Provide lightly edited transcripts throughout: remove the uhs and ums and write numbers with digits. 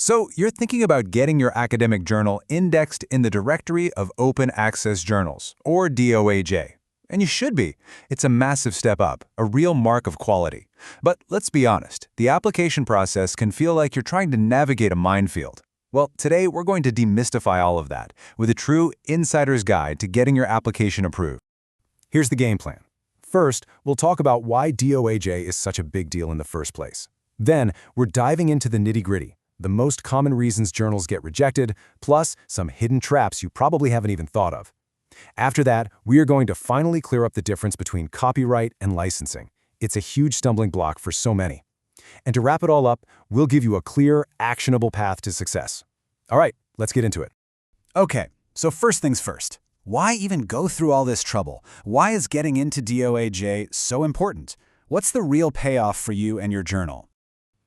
So you're thinking about getting your academic journal indexed in the Directory of Open Access Journals, or DOAJ. And you should be. It's a massive step up, a real mark of quality. But let's be honest, the application process can feel like you're trying to navigate a minefield. Well, today we're going to demystify all of that with a true insider's guide to getting your application approved. Here's the game plan. First, we'll talk about why DOAJ is such a big deal in the first place. Then, we're diving into the nitty-gritty, the most common reasons journals get rejected, plus some hidden traps you probably haven't even thought of. After that, we are going to finally clear up the difference between copyright and licensing. It's a huge stumbling block for so many. And to wrap it all up, we'll give you a clear, actionable path to success. All right, let's get into it. Okay, so first things first. Why even go through all this trouble? Why is getting into DOAJ so important? What's the real payoff for you and your journal?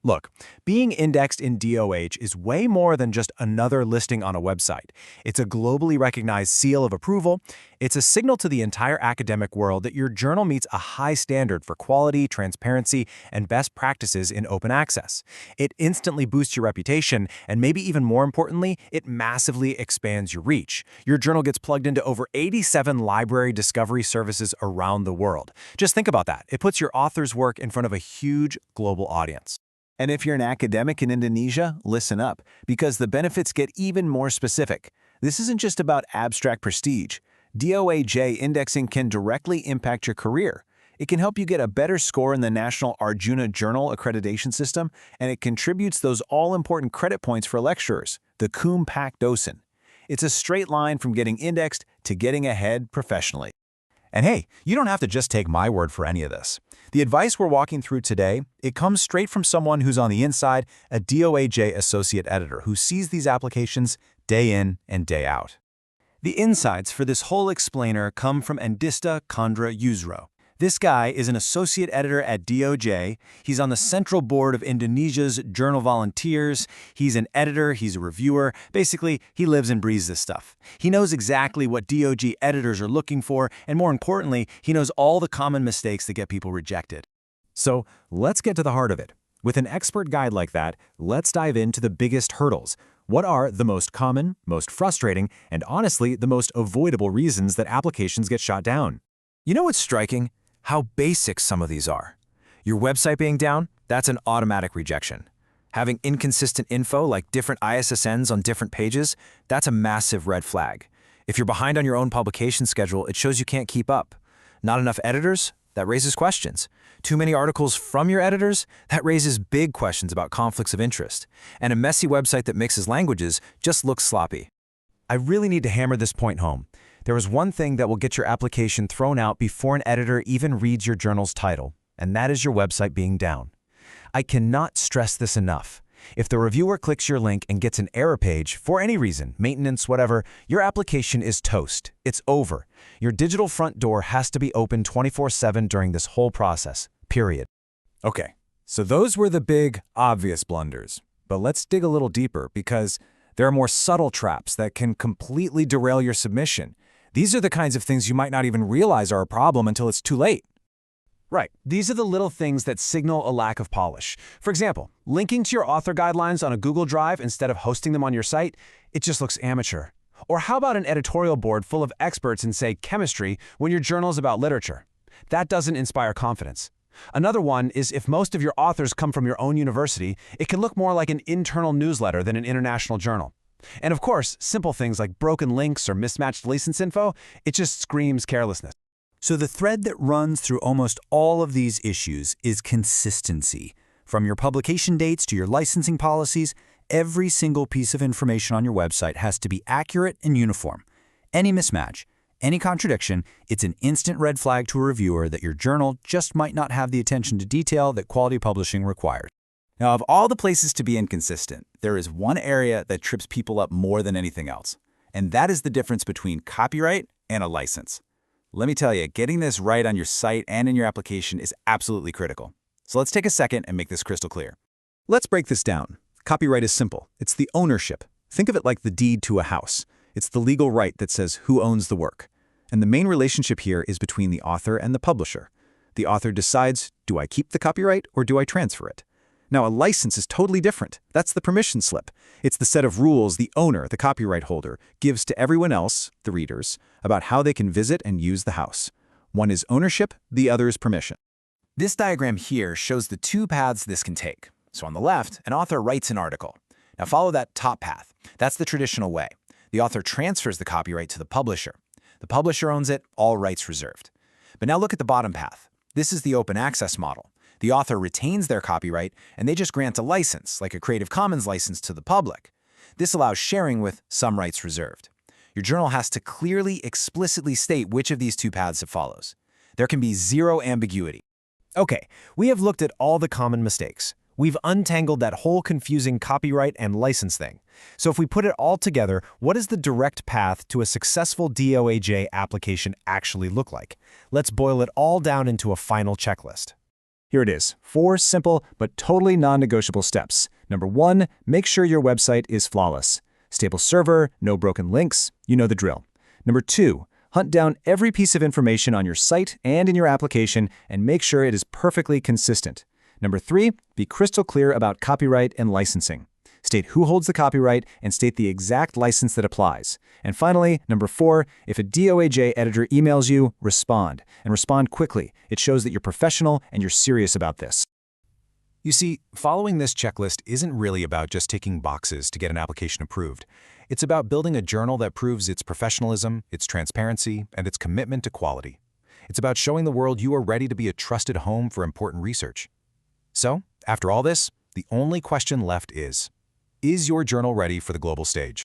Look, being indexed in DOAJ is way more than just another listing on a website. It's a globally recognized seal of approval. It's a signal to the entire academic world that your journal meets a high standard for quality, transparency, and best practices in open access. It instantly boosts your reputation, and maybe even more importantly, it massively expands your reach. Your journal gets plugged into over 87 library discovery services around the world. Just think about that. It puts your author's work in front of a huge global audience. And if you're an academic in Indonesia, listen up, because the benefits get even more specific. This isn't just about abstract prestige. DOAJ indexing can directly impact your career. It can help you get a better score in the National Arjuna Journal accreditation system, and it contributes those all-important credit points for lecturers, the cum pac docen. It's a straight line from getting indexed to getting ahead professionally. And hey, you don't have to just take my word for any of this. The advice we're walking through today, it comes straight from someone who's on the inside, a DOAJ associate editor who sees these applications day in and day out. The insights for this whole explainer come from Andista Kondra Yusro. This guy is an associate editor at DOJ. He's on the central board of Indonesia's Journal Volunteers. He's an editor, he's a reviewer. Basically, he lives and breathes this stuff. He knows exactly what DOJ editors are looking for, and more importantly, he knows all the common mistakes that get people rejected. So let's get to the heart of it. With an expert guide like that, let's dive into the biggest hurdles. What are the most common, most frustrating, and honestly, the most avoidable reasons that applications get shot down? You know what's striking? How basic some of these are. Your website being down, that's an automatic rejection. Having inconsistent info like different ISSNs on different pages, that's a massive red flag. If you're behind on your own publication schedule, it shows you can't keep up. Not enough editors? That raises questions. Too many articles from your editors? That raises big questions about conflicts of interest. And a messy website that mixes languages just looks sloppy. I really need to hammer this point home. There is one thing that will get your application thrown out before an editor even reads your journal's title, and that is your website being down. I cannot stress this enough. If the reviewer clicks your link and gets an error page, for any reason, maintenance, whatever, your application is toast. It's over. Your digital front door has to be open 24/7 during this whole process, period. Okay, so those were the big, obvious blunders. But let's dig a little deeper because there are more subtle traps that can completely derail your submission. These are the kinds of things you might not even realize are a problem until it's too late. Right, these are the little things that signal a lack of polish. For example, linking to your author guidelines on a Google Drive instead of hosting them on your site, it just looks amateur. Or how about an editorial board full of experts in, say, chemistry when your journal is about literature? That doesn't inspire confidence. Another one is if most of your authors come from your own university, it can look more like an internal newsletter than an international journal. And of course, simple things like broken links or mismatched license info, it just screams carelessness. So the thread that runs through almost all of these issues is consistency. From your publication dates to your licensing policies, every single piece of information on your website has to be accurate and uniform. Any mismatch, any contradiction, it's an instant red flag to a reviewer that your journal just might not have the attention to detail that quality publishing requires. Now, of all the places to be inconsistent, there is one area that trips people up more than anything else, and that is the difference between copyright and a license. Let me tell you, getting this right on your site and in your application is absolutely critical. So let's take a second and make this crystal clear. Let's break this down. Copyright is simple. It's the ownership. Think of it like the deed to a house. It's the legal right that says who owns the work. And the main relationship here is between the author and the publisher. The author decides, do I keep the copyright or do I transfer it? Now, a license is totally different. That's the permission slip. It's the set of rules the owner, the copyright holder, gives to everyone else, the readers, about how they can visit and use the house. One is ownership, the other is permission. This diagram here shows the two paths this can take. So on the left, an author writes an article. Now follow that top path. That's the traditional way. The author transfers the copyright to the publisher. The publisher owns it, all rights reserved. But now look at the bottom path. This is the open access model. The author retains their copyright, and they just grant a license, like a Creative Commons license, to the public. This allows sharing with some rights reserved. Your journal has to clearly, explicitly state which of these two paths it follows. There can be zero ambiguity. Okay, we have looked at all the common mistakes. We've untangled that whole confusing copyright and license thing. So if we put it all together, what does the direct path to a successful DOAJ application actually look like? Let's boil it all down into a final checklist. Here it is, 4 simple but totally non-negotiable steps. Number 1, make sure your website is flawless. Stable server, no broken links, you know the drill. Number 2, hunt down every piece of information on your site and in your application and make sure it is perfectly consistent. Number 3, be crystal clear about copyright and licensing. State who holds the copyright and state the exact license that applies. And finally, number 4, if a DOAJ editor emails you, respond. And respond quickly. It shows that you're professional and you're serious about this. You see, following this checklist isn't really about just ticking boxes to get an application approved. It's about building a journal that proves its professionalism, its transparency, and its commitment to quality. It's about showing the world you are ready to be a trusted home for important research. So, after all this, the only question left is your journal ready for the global stage?